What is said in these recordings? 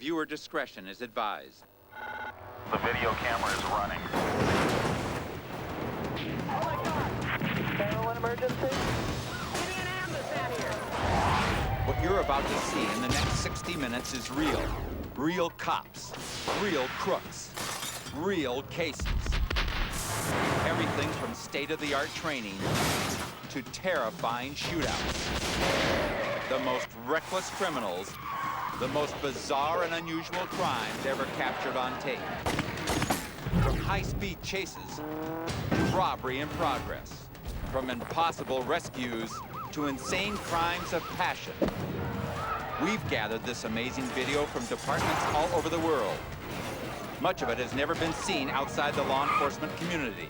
Viewer discretion is advised. The video camera is running. Oh my God! Heroin emergency? Give me an ambulance out here! What you're about to see in the next 60 minutes is real. Real cops, real crooks, real cases. Everything from state-of-the-art training to terrifying shootouts. The most reckless criminals, the most bizarre and unusual crimes ever captured on tape. From high-speed chases to robbery in progress. From impossible rescues to insane crimes of passion. We've gathered this amazing video from departments all over the world. Much of it has never been seen outside the law enforcement community.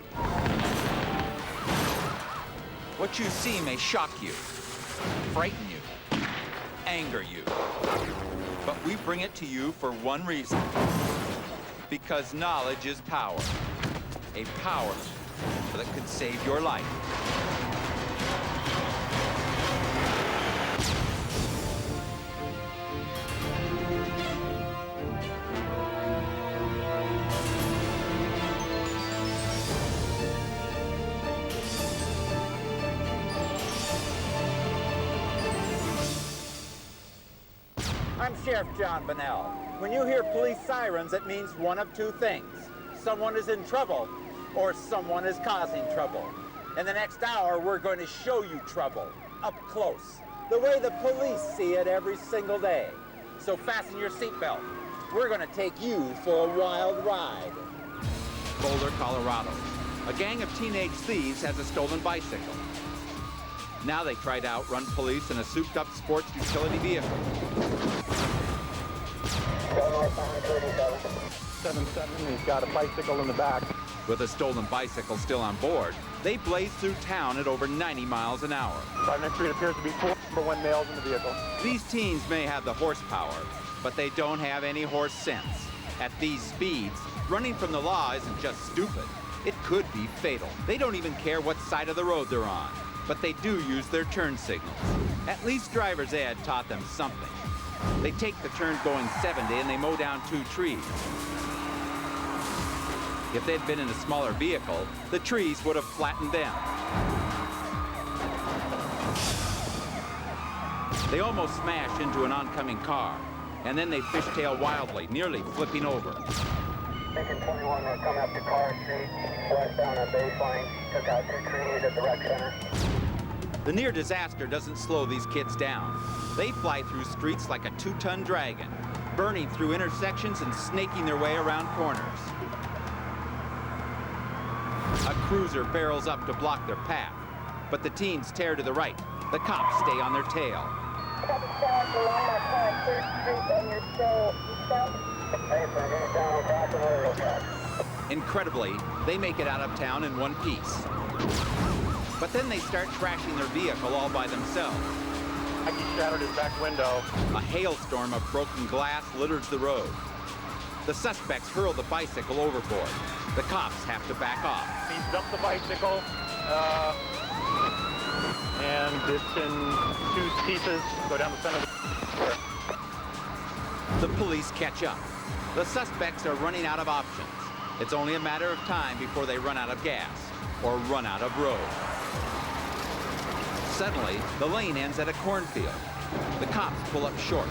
What you see may shock you, frighten you, anger you. But we bring it to you for one reason. Because knowledge is power. A power that could save your life. I'm Sheriff John Bunnell. When you hear police sirens, it means one of two things. Someone is in trouble, or someone is causing trouble. In the next hour, we're going to show you trouble, up close, the way the police see it every single day. So fasten your seatbelt. We're going to take you for a wild ride. Boulder, Colorado. A gang of teenage thieves has a stolen bicycle. Now they try to outrun police in a souped-up sports utility vehicle. 7-7, he's got a bicycle in the back. With a stolen bicycle still on board, they blaze through town at over 90 miles an hour. 5 Street appears to be 4 #1 males in the vehicle. These teens may have the horsepower, but they don't have any horse sense. At these speeds, running from the law isn't just stupid. It could be fatal. They don't even care what side of the road they're on, but they do use their turn signals. At least driver's ed taught them something. They take the turn going 70 and they mow down 2 trees. If they'd been in a smaller vehicle, the trees would have flattened them. They almost smash into an oncoming car, and then they fishtail wildly, nearly flipping over. Lincoln 21 will come up to Carr Street, westbound on baseline, took out 2 trees at the rec center. The near disaster doesn't slow these kids down. They fly through streets like a 2-ton dragon, burning through intersections and snaking their way around corners. A cruiser barrels up to block their path, but the teens tear to the right. The cops stay on their tail. Incredibly, they make it out of town in one piece. But then they start trashing their vehicle all by themselves. He shattered his back window. A hailstorm of broken glass litters the road. The suspects hurl the bicycle overboard. The cops have to back off. He dumped the bicycle, and it's in 2 pieces, go down the center of The police catch up. The suspects are running out of options. It's only a matter of time before they run out of gas or run out of road. Suddenly, the lane ends at a cornfield. The cops pull up short.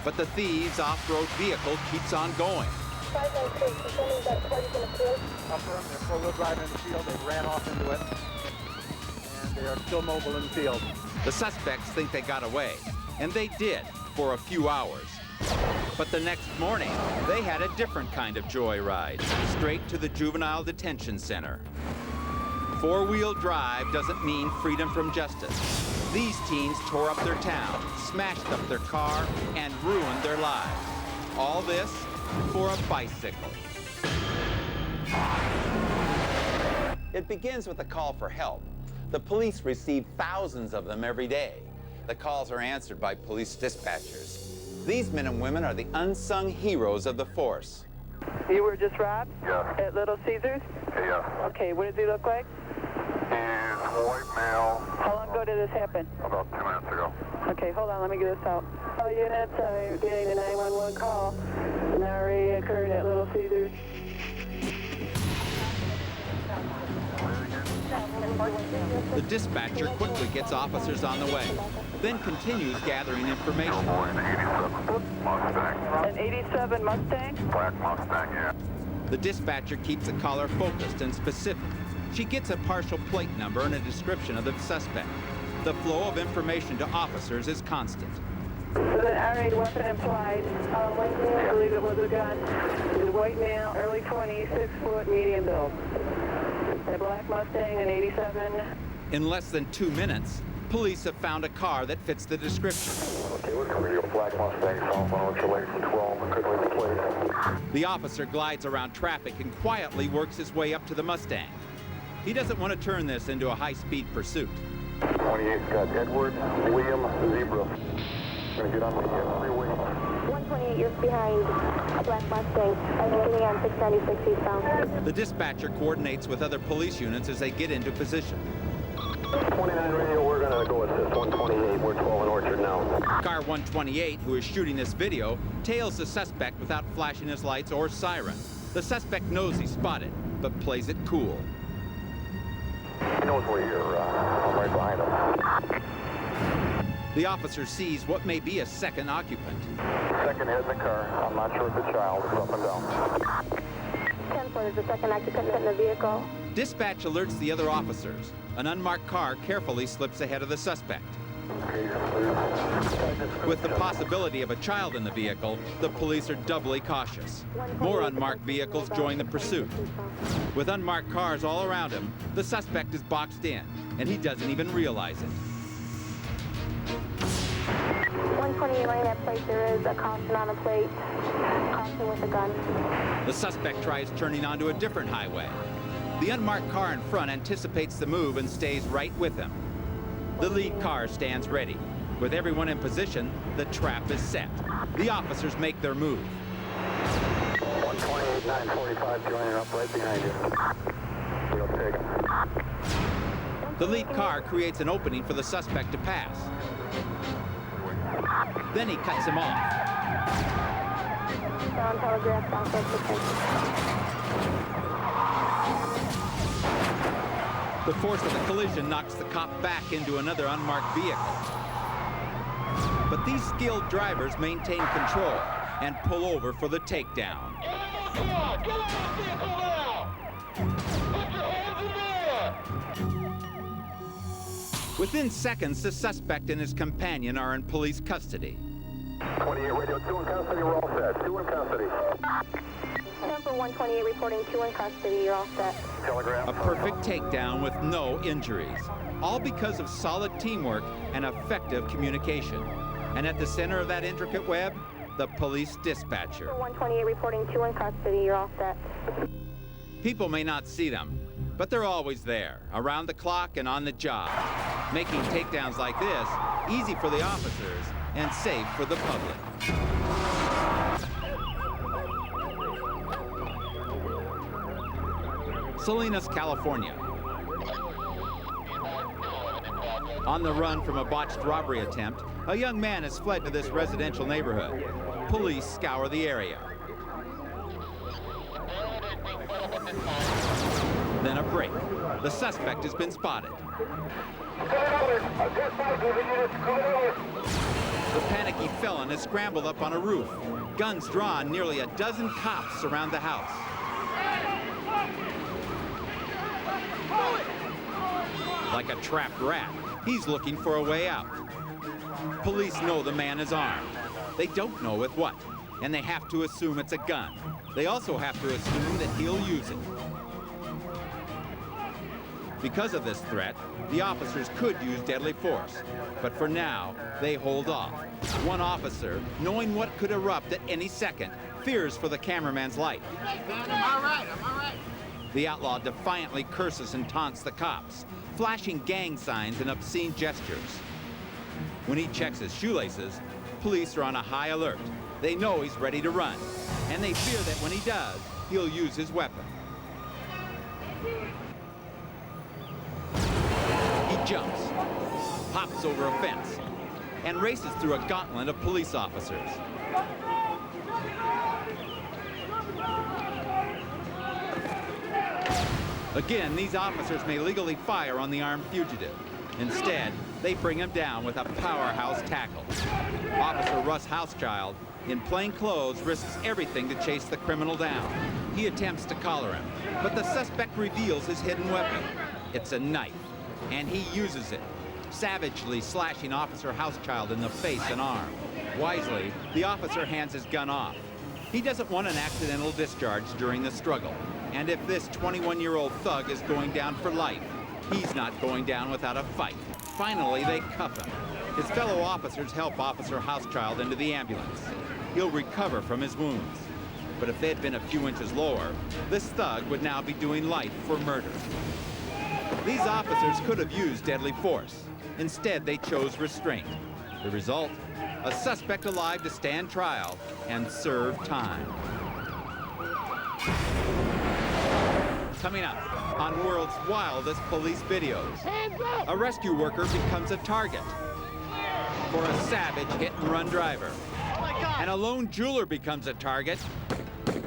But the thieves' off-road vehicle keeps on going. 593, confirming that party's in the field. upper them. They're four-wheel driving in the field. They ran off into it, and they are still mobile in the field. The suspects think they got away, and they did for a few hours. But the next morning, they had a different kind of joyride, straight to the Juvenile Detention Center. Four-wheel drive doesn't mean freedom from justice. These teens tore up their town, smashed up their car, and ruined their lives. All this for a bicycle. It begins with a call for help. The police receive thousands of them every day. The calls are answered by police dispatchers. These men and women are the unsung heroes of the force. You were just robbed? Yeah. At Little Caesars? Yeah. Okay, what does he look like? He's white male. How long ago did this happen? About 2 minutes ago. Okay, hold on, let me get this out. All units are getting a 911 call. An RA occurred at Little Caesars. The dispatcher quickly gets officers on the way, then continues gathering information. An 87 Mustang? Black Mustang, yeah. The dispatcher keeps the caller focused and specific. She gets a partial plate number and a description of the suspect. The flow of information to officers is constant. With an RA weapon implied, I believe it was a gun. He's a white male, early 20s, 6 foot, medium build. A black Mustang, an 87. In less than 2 minutes, police have found a car that fits the description. Okay, we're coming to a Black Mustang, southbound Chile from 12, couldn't wait to play. The officer glides around traffic and quietly works his way up to the Mustang. He doesn't want to turn this into a high-speed pursuit. 28's got Edward, William, Zebra. Gonna get on the freeway. 128, you're behind a black Mustang. I'm getting on 696 eastbound. The dispatcher coordinates with other police units as they get into position. 29 radio, we're gonna go assist 128. We're 12 in Orchard now. Car 128, who is shooting this video, tails the suspect without flashing his lights or siren. The suspect knows he's spotted, but plays it cool. He knows we're here. I'm right behind him. The officer sees what may be a second occupant. Second head in the car. I'm not sure if it's a child. It's up and down. 10-4, there's a second occupant in the vehicle. Dispatch alerts the other officers. An unmarked car carefully slips ahead of the suspect. With the possibility of a child in the vehicle, the police are doubly cautious. More unmarked vehicles join the pursuit. With unmarked cars all around him, the suspect is boxed in, and he doesn't even realize it. 128 running that plate, there is a caution on the plate. Caution with a gun. The suspect tries turning onto a different highway. The unmarked car in front anticipates the move and stays right with him. The lead car stands ready. With everyone in position, the trap is set. The officers make their move. 128, 945, joining up right behind you. We'll take him. The lead car creates an opening for the suspect to pass. Then he cuts him off. Down telegraph, southwest 6. The force of the collision knocks the cop back into another unmarked vehicle. But these skilled drivers maintain control and pull over for the takedown. Within seconds, the suspect and his companion are in police custody. 28 radio, 2 in custody, we're all set. 2 in custody. Number 128 reporting 2 in custody, you're all set. Telegraph. A perfect takedown with no injuries. All because of solid teamwork and effective communication. And at the center of that intricate web, the police dispatcher. Number 128 reporting 2 in custody, you're all set. People may not see them, but they're always there, around the clock and on the job, making takedowns like this easy for the officers and safe for the public. Salinas, California. On the run from a botched robbery attempt, a young man has fled to this residential neighborhood. Police scour the area. Then a break. The suspect has been spotted. The panicky felon has scrambled up on a roof. Guns drawn, nearly a dozen cops surround the house. Like a trapped rat, he's looking for a way out. Police know the man is armed. They don't know with what, and they have to assume it's a gun. They also have to assume that he'll use it. Because of this threat, the officers could use deadly force. But for now, they hold off. One officer, knowing what could erupt at any second, fears for the cameraman's life. I'm all right. The outlaw defiantly curses and taunts the cops, flashing gang signs and obscene gestures. When he checks his shoelaces, police are on a high alert. They know he's ready to run, and they fear that when he does, he'll use his weapon. He jumps, hops over a fence, and races through a gauntlet of police officers. Again, these officers may legally fire on the armed fugitive. Instead, they bring him down with a powerhouse tackle. Officer Russ Housechild, in plain clothes, risks everything to chase the criminal down. He attempts to collar him, but the suspect reveals his hidden weapon. It's a knife, and he uses it, savagely slashing Officer Housechild in the face and arm. Wisely, the officer hands his gun off. He doesn't want an accidental discharge during the struggle. And if this 21-year-old thug is going down for life, he's not going down without a fight. Finally, they cuff him. His fellow officers help Officer Housechild into the ambulance. He'll recover from his wounds. But if they'd been a few inches lower, this thug would now be doing life for murder. These officers could have used deadly force. Instead, they chose restraint. The result? A suspect alive to stand trial and serve time. Coming up on World's Wildest Police Videos, a rescue worker becomes a target for a savage hit-and-run driver. And a lone jeweler becomes a target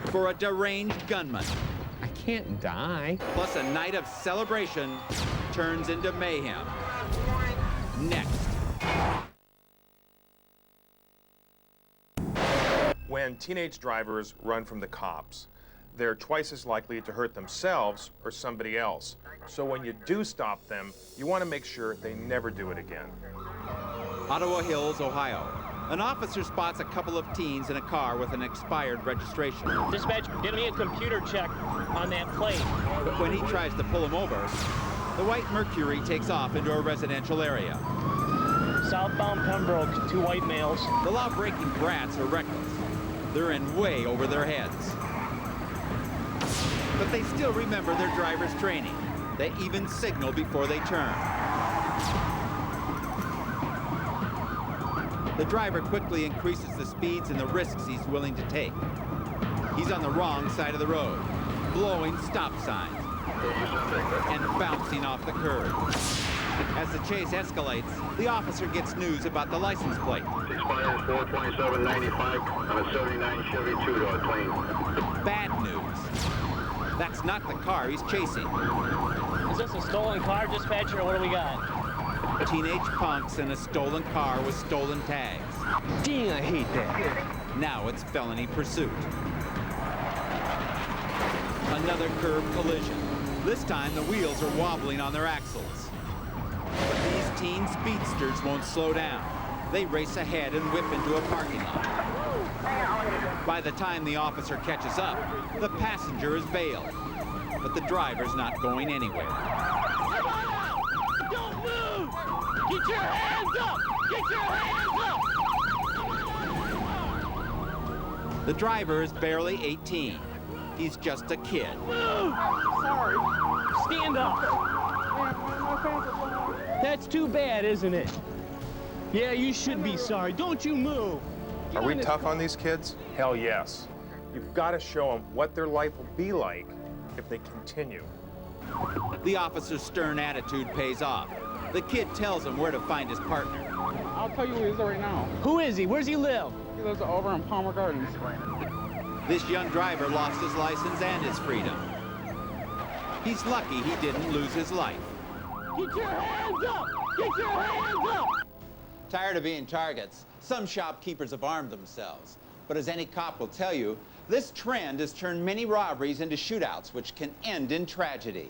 for a deranged gunman. I can't die. Plus, a night of celebration turns into mayhem. Next. When teenage drivers run from the cops, they're twice as likely to hurt themselves or somebody else. So when you do stop them, you want to make sure they never do it again. Ottawa Hills, Ohio. An officer spots a couple of teens in a car with an expired registration. Dispatch, give me a computer check on that plate. But when he tries to pull him over, the white Mercury takes off into a residential area. Southbound Pembroke, 2 white males. The law-breaking brats are reckless. They're in way over their heads. But they still remember their driver's training. They even signal before they turn. The driver quickly increases the speeds and the risks he's willing to take. He's on the wrong side of the road, blowing stop signs and bouncing off the curb. As the chase escalates, the officer gets news about the license plate. Expired 42795 on a 79 Chevy 2-door plane. Bad news. That's not the car he's chasing. Is this a stolen car, dispatcher, or what do we got? Teenage punks in a stolen car with stolen tags. Dang, I hate that. Now it's felony pursuit. Another curb collision. This time the wheels are wobbling on their axles. But these teen speedsters won't slow down. They race ahead and whip into a parking lot. By the time the officer catches up, the passenger is bailed. But the driver's not going anywhere. Don't move! Get your hands up! Get your hands up! The driver is barely 18. He's just a kid. Move! Sorry. Stand up. That's too bad, isn't it? Yeah, you should be sorry. Don't you move. Are we tough on these kids? Hell yes. You've got to show them what their life will be like if they continue. The officer's stern attitude pays off. The kid tells him where to find his partner. I'll tell you who he is right now. Who is he? Where's he live? He lives over in Palmer Gardens. This young driver lost his license and his freedom. He's lucky he didn't lose his life. Get your hands up! Get your hands up! Tired of being targets, some shopkeepers have armed themselves. But as any cop will tell you, this trend has turned many robberies into shootouts, which can end in tragedy.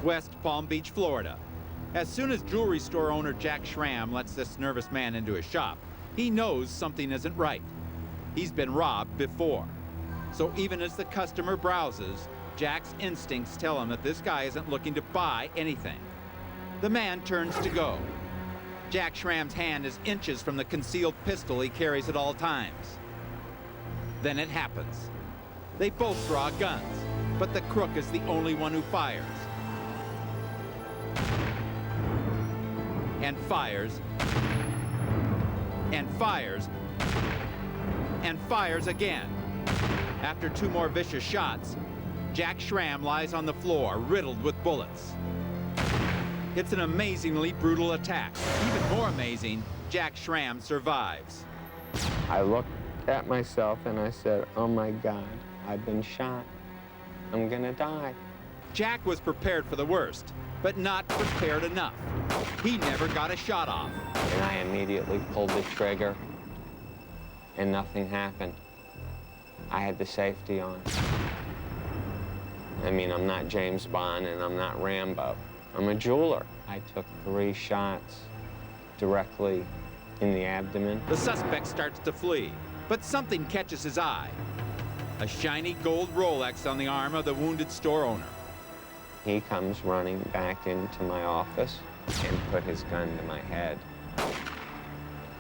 West Palm Beach, Florida. As soon as jewelry store owner Jack Schramm lets this nervous man into his shop, he knows something isn't right. He's been robbed before. So even as the customer browses, Jack's instincts tell him that this guy isn't looking to buy anything. The man turns to go. Jack Schramm's hand is inches from the concealed pistol he carries at all times. Then it happens. They both draw guns, but the crook is the only one who fires. And fires. And fires. And fires again. After 2 more vicious shots, Jack Schramm lies on the floor, riddled with bullets. It's an amazingly brutal attack. Even more amazing, Jack Schramm survives. I looked at myself and I said, oh my God, I've been shot. I'm gonna die. Jack was prepared for the worst, but not prepared enough. He never got a shot off. And I immediately pulled the trigger and nothing happened. I had the safety on. I mean, I'm not James Bond and I'm not Rambo. I'm a jeweler. I took 3 shots directly in the abdomen. The suspect starts to flee, but something catches his eye. A shiny gold Rolex on the arm of the wounded store owner. He comes running back into my office and put his gun to my head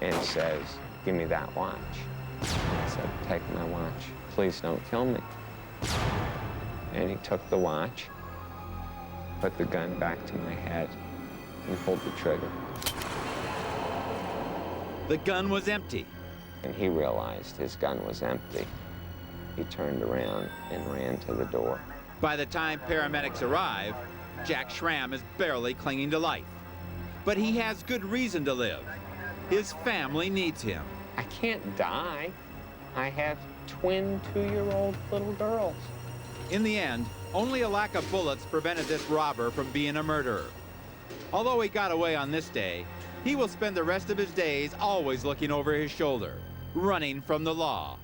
and says, give me that watch. I said, take my watch. Please don't kill me. And he took the watch, put the gun back to my head, and pulled the trigger. The gun was empty. And he realized his gun was empty. He turned around and ran to the door. By the time paramedics arrive, Jack Schramm is barely clinging to life. But he has good reason to live. His family needs him. I can't die. I have twin 2-year-old little girls. In the end, only a lack of bullets prevented this robber from being a murderer. Although he got away on this day, he will spend the rest of his days always looking over his shoulder, running from the law.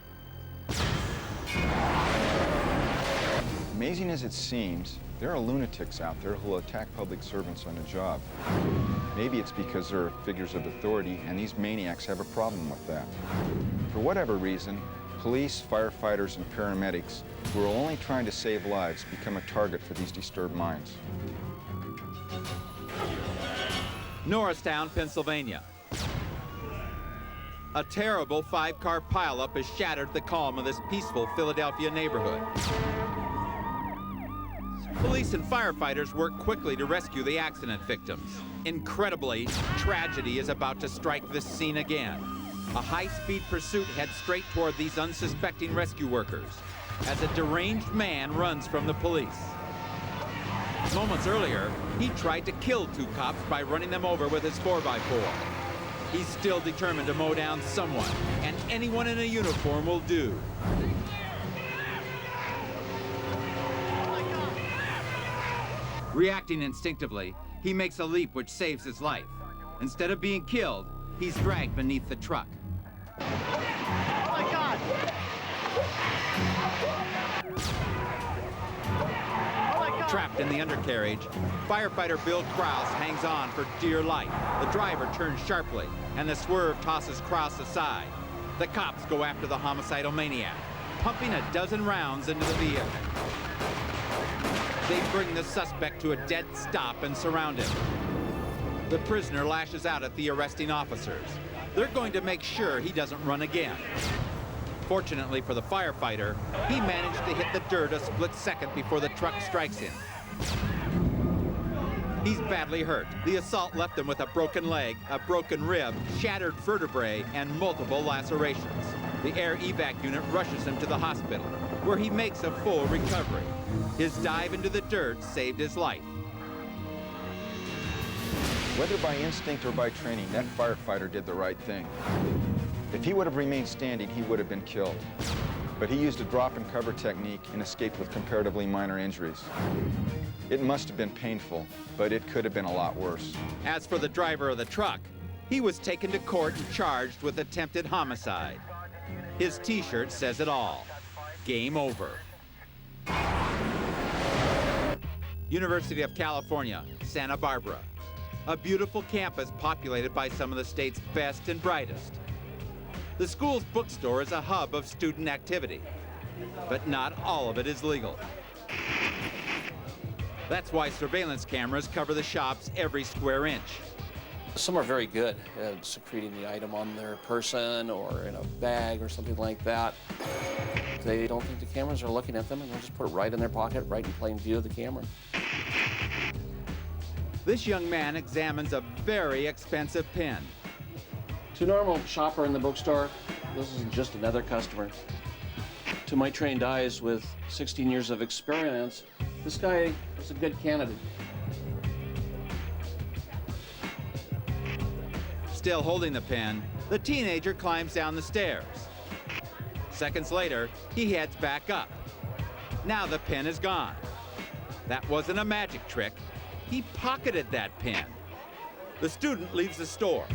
Amazing as it seems, there are lunatics out there who will attack public servants on the job. Maybe it's because they're figures of authority, and these maniacs have a problem with that. For whatever reason, police, firefighters, and paramedics who are only trying to save lives become a target for these disturbed minds. Norristown, Pennsylvania. A terrible 5-car pileup has shattered the calm of this peaceful Philadelphia neighborhood. Police and firefighters work quickly to rescue the accident victims. Incredibly, tragedy is about to strike this scene again. A high-speed pursuit heads straight toward these unsuspecting rescue workers as a deranged man runs from the police. Moments earlier, he tried to kill 2 cops by running them over with his 4x4. He's still determined to mow down someone, and anyone in a uniform will do. Reacting instinctively, he makes a leap which saves his life. Instead of being killed, he's dragged beneath the truck. Oh my God! Trapped in the undercarriage, firefighter Bill Krause hangs on for dear life. The driver turns sharply, and the swerve tosses Krause aside. The cops go after the homicidal maniac, pumping a dozen rounds into the vehicle. They bring the suspect to a dead stop and surround him. The prisoner lashes out at the arresting officers. They're going to make sure he doesn't run again. Fortunately for the firefighter, he managed to hit the dirt a split second before the truck strikes him. He's badly hurt. The assault left him with a broken leg, a broken rib, shattered vertebrae, and multiple lacerations. The air evac unit rushes him to the hospital, where he makes a full recovery. His dive into the dirt saved his life. Whether by instinct or by training, that firefighter did the right thing. If he would have remained standing, he would have been killed. But he used a drop and cover technique and escaped with comparatively minor injuries. It must have been painful, but it could have been a lot worse. As for the driver of the truck, he was taken to court and charged with attempted homicide. His t-shirt says it all. Game over. University of California, Santa Barbara. A beautiful campus populated by some of the state's best and brightest. The school's bookstore is a hub of student activity, but not all of it is legal. That's why surveillance cameras cover the shops every square inch. Some are very good at secreting the item on their person or in a bag or something like that. They don't think the cameras are looking at them, and they'll just put it right in their pocket, right in plain view of the camera. This young man examines a very expensive pen. To a normal shopper in the bookstore, this is just another customer. To my trained eyes with 16 years of experience, this guy is a good candidate. Still holding the pin, the teenager climbs down the stairs. Seconds later, he heads back up. Now the pin is gone. That wasn't a magic trick. He pocketed that pin. The student leaves the store,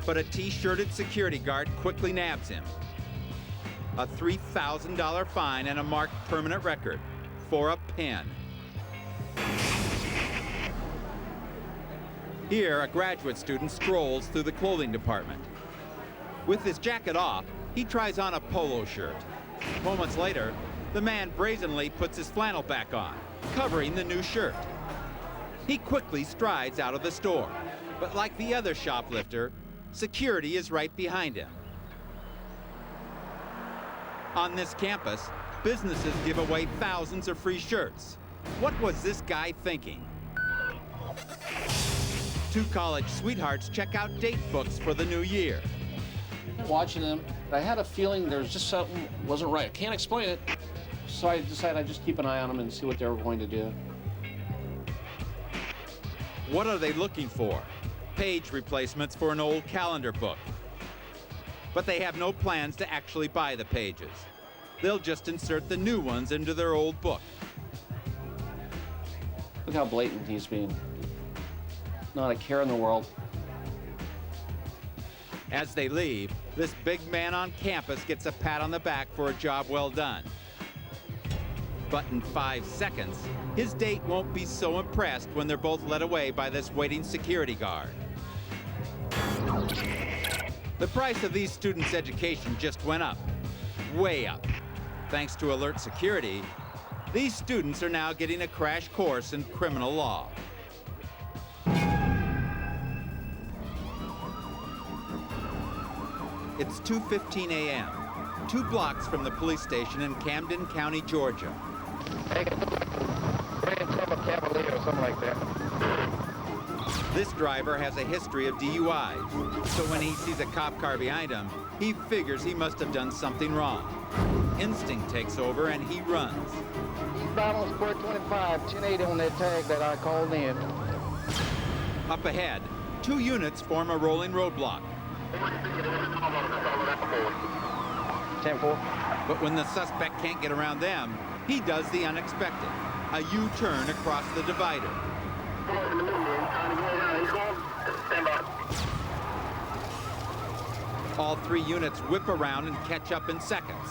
but a T-shirted security guard quickly nabs him. A $3,000 fine and a marked permanent record for a pin. Here, a graduate student strolls through the clothing department. With his jacket off, he tries on a polo shirt. Moments later, the man brazenly puts his flannel back on, covering the new shirt. He quickly strides out of the store, but like the other shoplifter, security is right behind him. On this campus, businesses give away thousands of free shirts. What was this guy thinking? Two college sweethearts check out date books for the new year. Watching them, I had a feeling there was just something wasn't right. I can't explain it, so I decided I'd just keep an eye on them and see what they were going to do. What are they looking for? Page replacements for an old calendar book. But they have no plans to actually buy the pages. They'll just insert the new ones into their old book. Look how blatant he's being. Not a care in the world. As they leave, this big man on campus gets a pat on the back for a job well done. But in 5 seconds, his date won't be so impressed when they're both led away by this waiting security guard. The price of these students' education just went up, way up. Thanks to alert security, these students are now getting a crash course in criminal law. It's 2:15 a.m., 2 blocks from the police station in Camden County, Georgia. Cavalier or something like that. This driver has a history of DUIs, so when he sees a cop car behind him, he figures he must have done something wrong. Instinct takes over and he runs. Eastbound on Square 25, 1080 on that tag that I called in. Up ahead, 2 units form a rolling roadblock. 10-4. But when the suspect can't get around them, he does the unexpected, a U-turn across the divider. All 3 units whip around and catch up in seconds.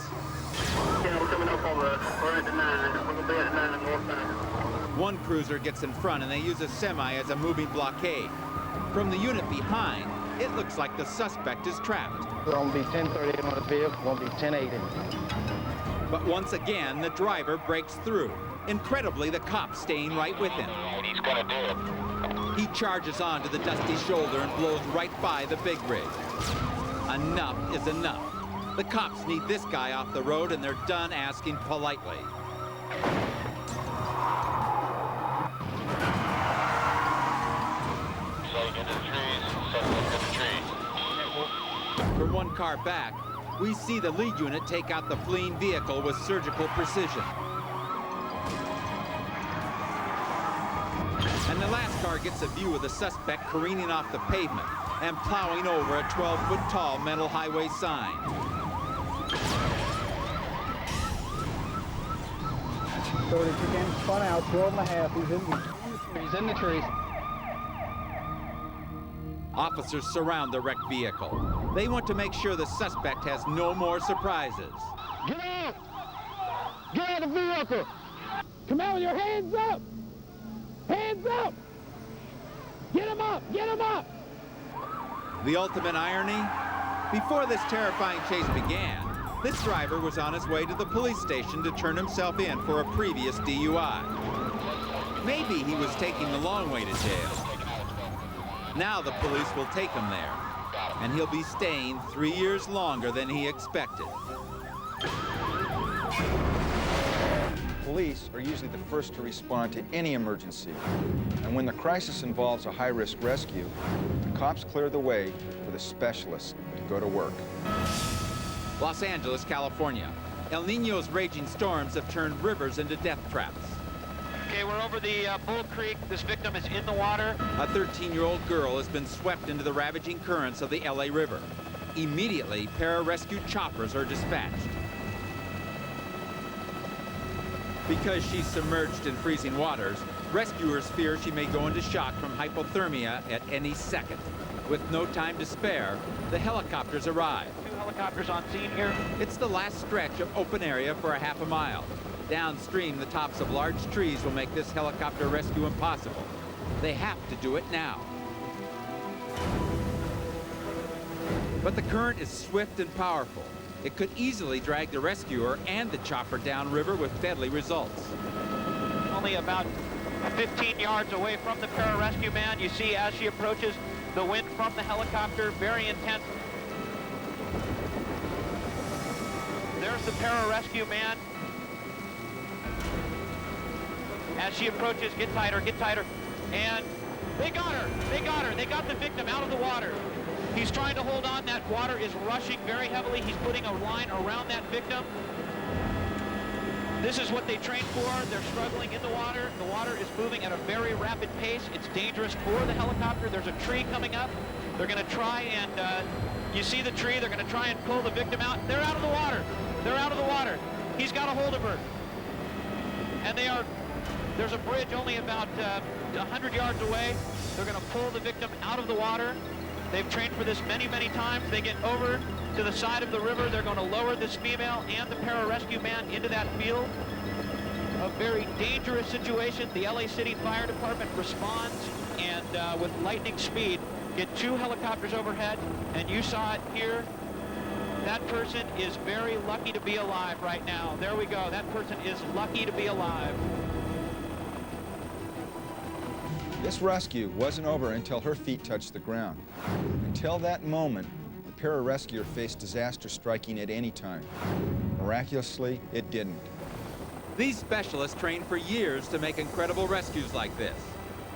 One cruiser gets in front and they use a semi as a moving blockade. From the unit behind, it looks like the suspect is trapped. It's going to be 1030 on the vehicle, it's going to be 1080. But once again, the driver breaks through. Incredibly, the cop staying right with him. He's gonna do it. He charges onto the dusty shoulder and blows right by the big rig. Enough is enough. The cops need this guy off the road and they're done asking politely. From one car back, we see the lead unit take out the fleeing vehicle with surgical precision. And the last car gets a view of the suspect careening off the pavement and plowing over a 12-foot-tall metal highway sign. So the chicken spun out, 12.5. He's in the trees. Officers surround the wrecked vehicle. They want to make sure the suspect has no more surprises. Get out! Get out of the vehicle! Come out with your hands up! Hands up! Get him up! Get him up! The ultimate irony? Before this terrifying chase began, this driver was on his way to the police station to turn himself in for a previous DUI. Maybe he was taking the long way to jail. Now the police will take him there, and he'll be staying 3 years longer than he expected. Police are usually the first to respond to any emergency. And when the crisis involves a high-risk rescue, the cops clear the way for the specialists to go to work. Los Angeles, California. El Niño's raging storms have turned rivers into death traps. Okay, we're over the Bull Creek. This victim is in the water. A 13-year-old girl has been swept into the ravaging currents of the LA River. Immediately, pararescue choppers are dispatched. Because she's submerged in freezing waters, rescuers fear she may go into shock from hypothermia at any second. With no time to spare, the helicopters arrive. 2 helicopters on scene here. It's the last stretch of open area for a half a mile. Downstream, the tops of large trees will make this helicopter rescue impossible. They have to do it now. But the current is swift and powerful. It could easily drag the rescuer and the chopper downriver with deadly results. Only about 15 yards away from the pararescue man, you see as she approaches, the wind from the helicopter, very intense. There's the pararescue man. As she approaches, get tighter, and they got her, they got the victim out of the water. He's trying to hold on, that water is rushing very heavily. He's putting a line around that victim. This is what they train for. They're struggling in the water. The water is moving at a very rapid pace. It's dangerous for the helicopter. There's a tree coming up. They're gonna try and, you see the tree, they're gonna try and pull the victim out. They're out of the water. They're out of the water. He's got a hold of her. And there's a bridge only about 100 yards away. They're gonna pull the victim out of the water. They've trained for this many, many times. They get over to the side of the river. They're going to lower this female and the pararescue man into that field. A very dangerous situation. The LA City Fire Department responds and with lightning speed get 2 helicopters overhead. And you saw it here. That person is very lucky to be alive right now. There we go. That person is lucky to be alive. This rescue wasn't over until her feet touched the ground. Until that moment, the pararescuer faced disaster striking at any time. Miraculously, it didn't. These specialists trained for years to make incredible rescues like this.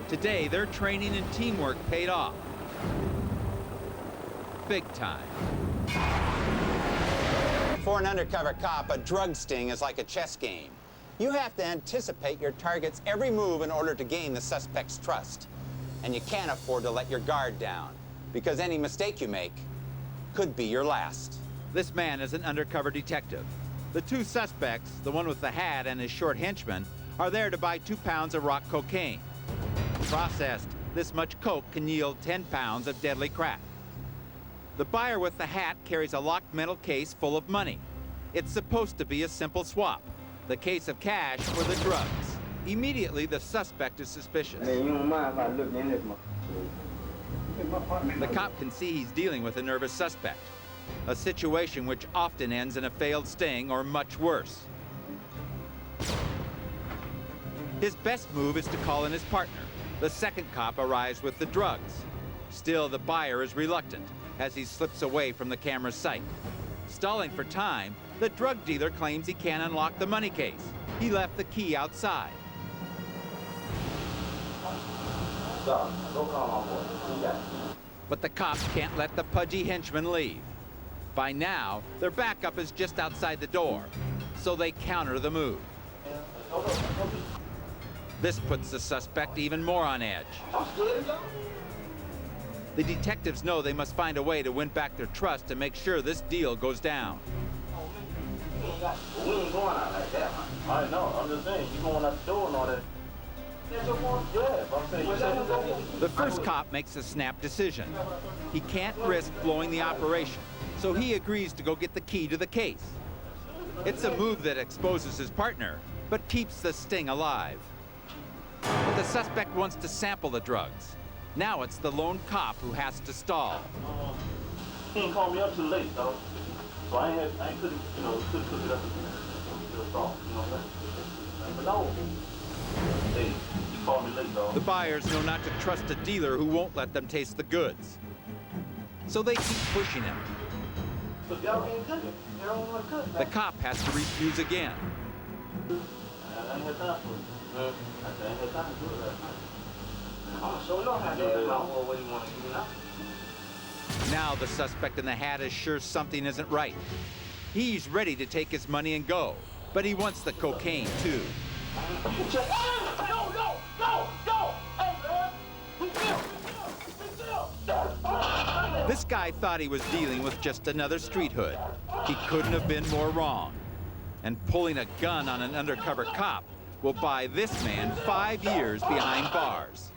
Today, their training and teamwork paid off. Big time. For an undercover cop, a drug sting is like a chess game. You have to anticipate your target's every move in order to gain the suspect's trust. And you can't afford to let your guard down, because any mistake you make could be your last. This man is an undercover detective. The 2 suspects, the one with the hat and his short henchman, are there to buy 2 pounds of rock cocaine. Processed, this much coke can yield 10 pounds of deadly crack. The buyer with the hat carries a locked metal case full of money. It's supposed to be a simple swap. The case of cash for the drugs. Immediately, the suspect is suspicious. The cop can see he's dealing with a nervous suspect, a situation which often ends in a failed sting or much worse. His best move is to call in his partner. The second cop arrives with the drugs. Still, the buyer is reluctant as he slips away from the camera's sight. Stalling for time, the drug dealer claims he can't unlock the money case. He left the key outside. But the cops can't let the pudgy henchman leave. By now, their backup is just outside the door, so they counter the move. This puts the suspect even more on edge. The detectives know they must find a way to win back their trust and make sure this deal goes down. We ain't going out like that. I know. I'm just saying, you going out the door and all that. The first cop makes a snap decision. He can't risk blowing the operation, so he agrees to go get the key to the case. It's a move that exposes his partner, but keeps the sting alive. But the suspect wants to sample the drugs. Now it's the lone cop who has to stall. He ain't called me up too late, though. So I couldn't, couldn't put it up to the stall, But no. Hey, you called me late, though. The buyers know not to trust a dealer who won't let them taste the goods. So they keep pushing him. But y'all ain't cooking. Y'all don't want to cook. The cop has to refuse again. I ain't had time for it. I ain't had time to do it last night. So you don't have to do that what you want to do now. Now the suspect in the hat is sure something isn't right. He's ready to take his money and go, but he wants the cocaine too. This guy thought he was dealing with just another street hood. He couldn't have been more wrong. And pulling a gun on an undercover cop will buy this man 5 years behind bars.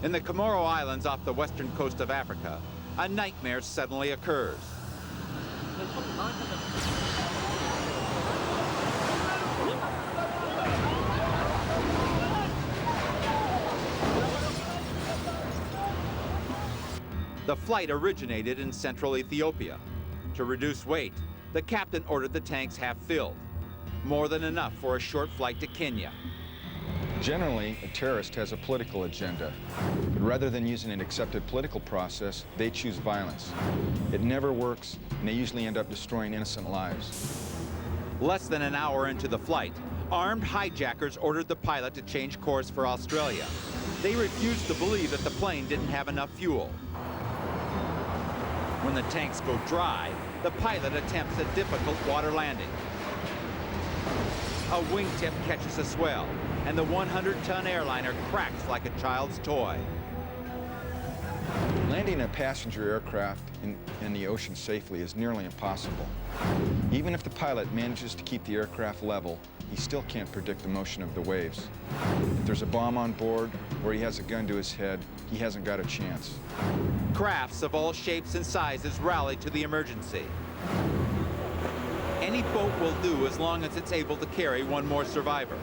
In the Comoro Islands off the western coast of Africa, a nightmare suddenly occurs. The flight originated in central Ethiopia. To reduce weight, the captain ordered the tanks half filled, more than enough for a short flight to Kenya. Generally, a terrorist has a political agenda, but rather than using an accepted political process, they choose violence. It never works, and they usually end up destroying innocent lives. Less than an hour into the flight, armed hijackers ordered the pilot to change course for Australia. They refused to believe that the plane didn't have enough fuel. When the tanks go dry, the pilot attempts a difficult water landing. A wingtip catches a swell, and the 100-ton airliner cracks like a child's toy. Landing a passenger aircraft in the ocean safely is nearly impossible. Even if the pilot manages to keep the aircraft level, he still can't predict the motion of the waves. If there's a bomb on board, or he has a gun to his head, he hasn't got a chance. Crafts of all shapes and sizes rally to the emergency. Any boat will do as long as it's able to carry one more survivor.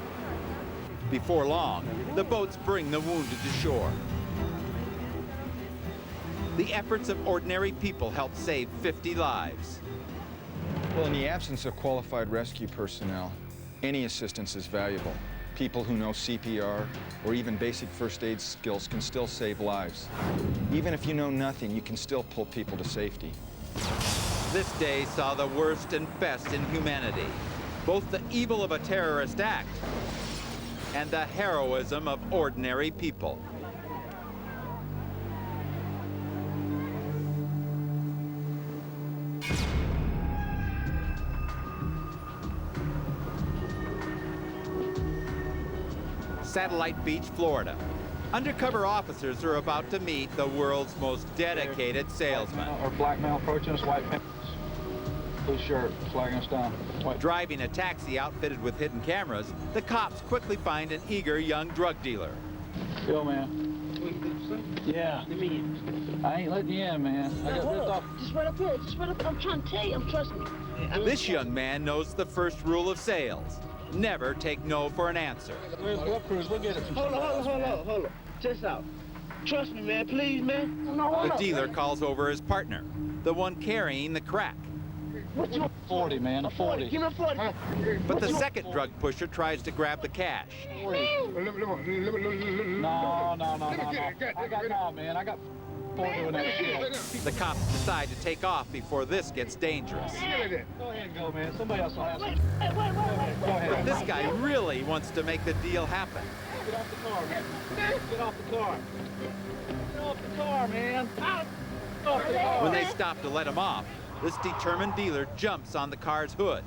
Before long, the boats bring the wounded to shore. The efforts of ordinary people help save 50 lives. Well, in the absence of qualified rescue personnel, any assistance is valuable. People who know CPR or even basic first aid skills can still save lives. Even if you know nothing, you can still pull people to safety. This day saw the worst and best in humanity, both the evil of a terrorist act and the heroism of ordinary people. Satellite Beach, Florida. Undercover officers are about to meet the world's most dedicated salesman. Or black male approaching us, white pants, blue shirt, flagging us down. Driving a taxi outfitted with hidden cameras, the cops quickly find an eager young drug dealer. Yo, man. Yeah. I ain't letting you in, man. I got ripped off. Just right up here. Just right up. I'm trying to tell you. Trust me. This young man knows the first rule of sales. Never take no for an answer. We'll get it. Hold on. Just out. Trust me, man. Please, man. The dealer calls over his partner, the one carrying the crack. What's your 40, man, a 40. Give me a 40. But the second drug pusher tries to grab the cash. No. I got 40 in that shit. The cops decide to take off before this gets dangerous. Go ahead and go, man. Somebody else will have some. Wait. Go ahead. But this guy really wants to make the deal happen. Get off the car, man. Get off the car. Get off the car, man. Off the car. When they stop to let him off, this determined dealer jumps on the car's hood.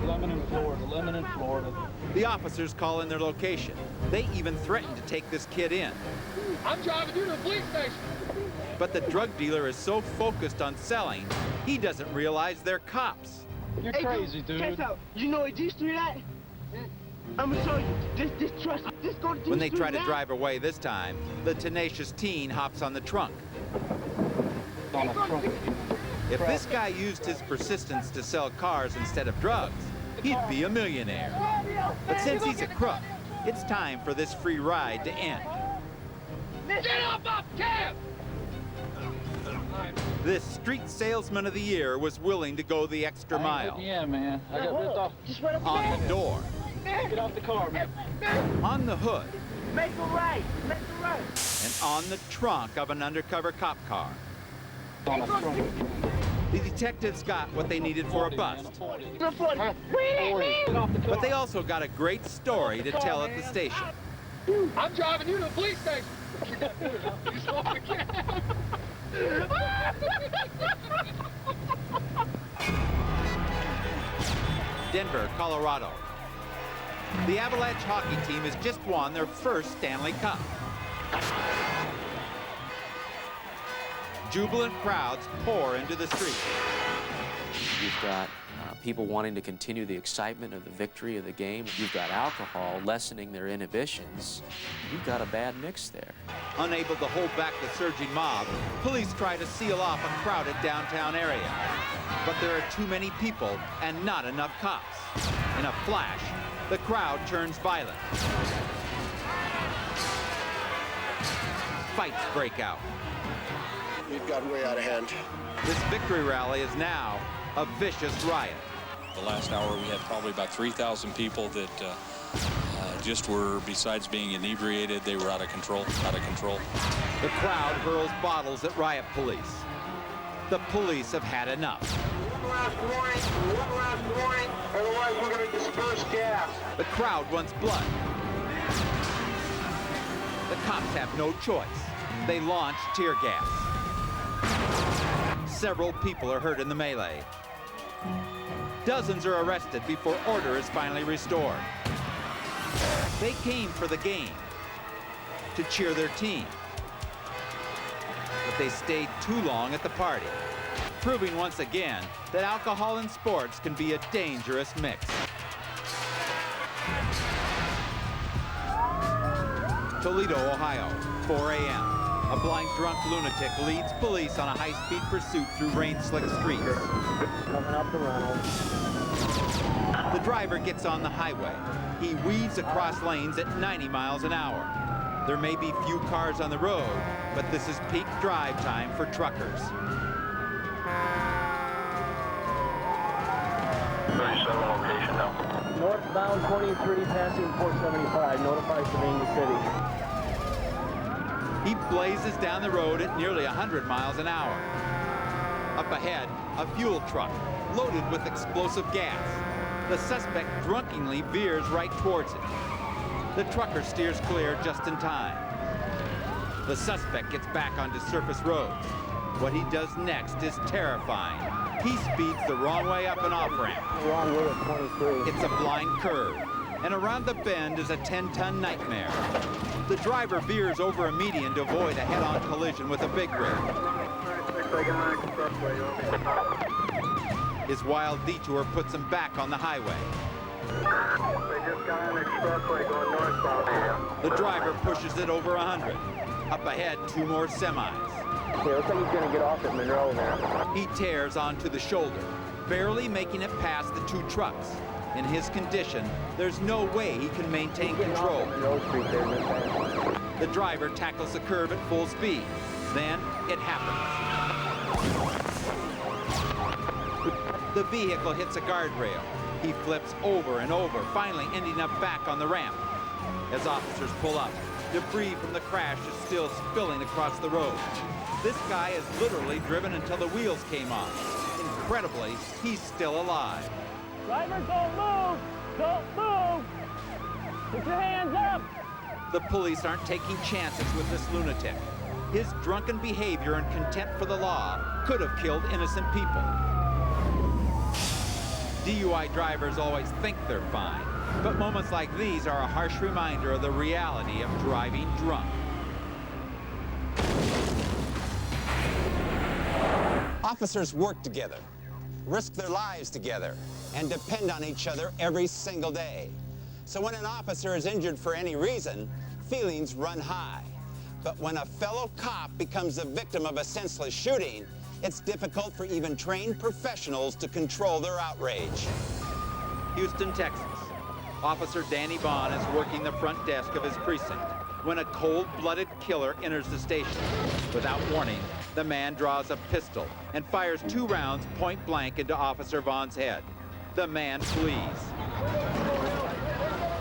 Lemon in Florida. The officers call in their location. They even threaten to take this kid in. I'm driving you to the police station. But the drug dealer is so focused on selling, he doesn't realize they're cops. You're crazy, dude. Check out. You know where D Street at? I'm gonna show you. Just trust me. Just go to D Street. When they try to now. drive away this time, the tenacious teen hops on the trunk. If this guy used his persistence to sell cars instead of drugs, he'd be a millionaire. But since he's a crook, it's time for this free ride to end. Get off my cab! This street salesman of the year was willing to go the extra mile. Yeah, man. I got ripped off. Just right up On the door, Get off the car, man. on the hood, Make a right. and on the trunk of an undercover cop car. On the front. The detectives got what they needed for a bust, Get off the car. but they also got a great story to tell at the station. I'm driving you to the police station. You stole the cab. Denver, Colorado. The Avalanche hockey team has just won their first Stanley Cup. Jubilant crowds pour into the streets. You've got people wanting to continue the excitement of the victory of the game. You've got alcohol lessening their inhibitions. You've got a bad mix there. Unable to hold back the surging mob, police try to seal off a crowded downtown area. But there are too many people and not enough cops. In a flash, the crowd turns violent. Fights break out. We've gotten way out of hand. This victory rally is now a vicious riot. The last hour, we had probably about 3,000 people that just were, besides being inebriated, they were out of control. The crowd hurls bottles at riot police. The police have had enough. One last warning, otherwise we're going to disperse gas. The crowd wants blood. The cops have no choice. They launch tear gas. Several people are hurt in the melee. Dozens are arrested before order is finally restored. They came for the game, to cheer their team. But they stayed too long at the party, proving once again that alcohol and sports can be a dangerous mix. Toledo, Ohio, 4 a.m. A blind drunk lunatic leads police on a high-speed pursuit through rain-slicked streets. Coming up the Reynolds. The driver gets on the highway. He weaves across lanes at 90 miles an hour. There may be few cars on the road, but this is peak drive time for truckers. 37 location now. Northbound 23 passing 475. Notify Savannah City. He blazes down the road at nearly 100 miles an hour. Up ahead, a fuel truck loaded with explosive gas. The suspect drunkenly veers right towards it. The trucker steers clear just in time. The suspect gets back onto surface roads. What he does next is terrifying. He speeds the wrong way up an off-ramp. Wrong way at 23. It's a blind curve. And around the bend is a 10-ton nightmare. The driver veers over a median to avoid a head-on collision with a big rig. His wild detour puts him back on the highway. They just got on the expressway going northbound. The driver pushes it over 100. Up ahead, two more semis. Okay, looks like he's going to get off at Monroe there. He tears onto the shoulder, barely making it past the two trucks. In his condition, there's no way he can maintain control. The driver tackles the curve at full speed. Then it happens. The vehicle hits a guardrail. He flips over and over, finally ending up back on the ramp. As officers pull up, debris from the crash is still spilling across the road. This guy is literally driven until the wheels came off. Incredibly, he's still alive. Driver, don't move! Don't move! Put your hands up! The police aren't taking chances with this lunatic. His drunken behavior and contempt for the law could have killed innocent people. DUI drivers always think they're fine, but moments like these are a harsh reminder of the reality of driving drunk. Officers work together, risk their lives together, and depend on each other every single day. So when an officer is injured for any reason, feelings run high. But when a fellow cop becomes the victim of a senseless shooting, it's difficult for even trained professionals to control their outrage. Houston, Texas. Officer Danny Bond is working the front desk of his precinct when a cold-blooded killer enters the station. Without warning, the man draws a pistol and fires 2 rounds point blank into Officer Vaughn's head. The man flees.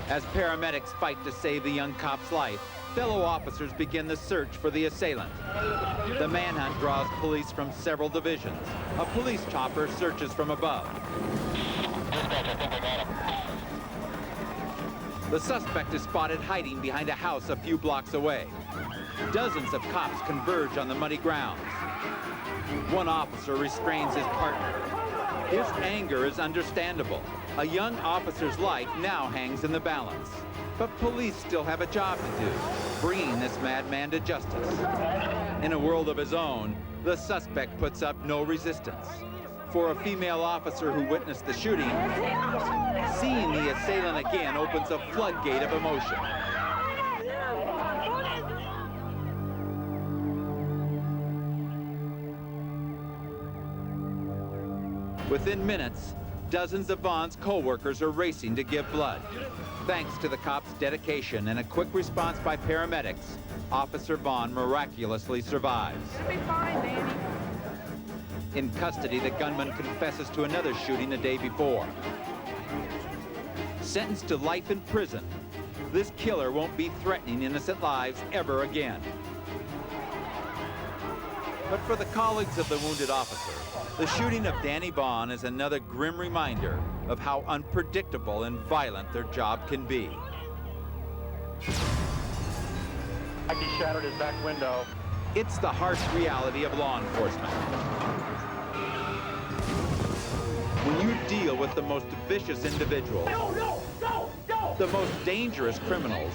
As paramedics fight to save the young cop's life, fellow officers begin the search for the assailant. The manhunt draws police from several divisions. A police chopper searches from above. The suspect is spotted hiding behind a house a few blocks away. Dozens of cops converge on the muddy grounds. One officer restrains his partner. His anger is understandable. A young officer's life now hangs in the balance. But police still have a job to do, bringing this madman to justice. In a world of his own, the suspect puts up no resistance. For a female officer who witnessed the shooting, seeing the assailant again opens a floodgate of emotion. Within minutes, dozens of Vaughn's co-workers are racing to give blood. Thanks to the cops' dedication and a quick response by paramedics, Officer Vaughn miraculously survives. You'll be fine, Danny. In custody, the gunman confesses to another shooting the day before. Sentenced to life in prison, this killer won't be threatening innocent lives ever again. But for the colleagues of the wounded officer, the shooting of Danny Vaughn is another grim reminder of how unpredictable and violent their job can be. He shattered his back window. It's the harsh reality of law enforcement. When you deal with the most vicious individuals, the most dangerous criminals,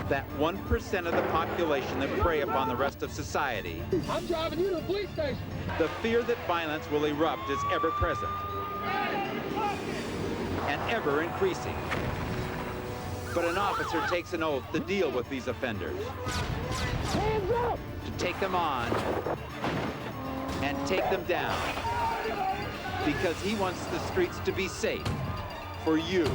that 1% of the population that prey upon the rest of society, I'm driving you to the police station. the fear that violence will erupt is ever present and ever increasing. But an officer takes an oath to deal with these offenders, Hands up! to take them on and take them down, because he wants the streets to be safe for you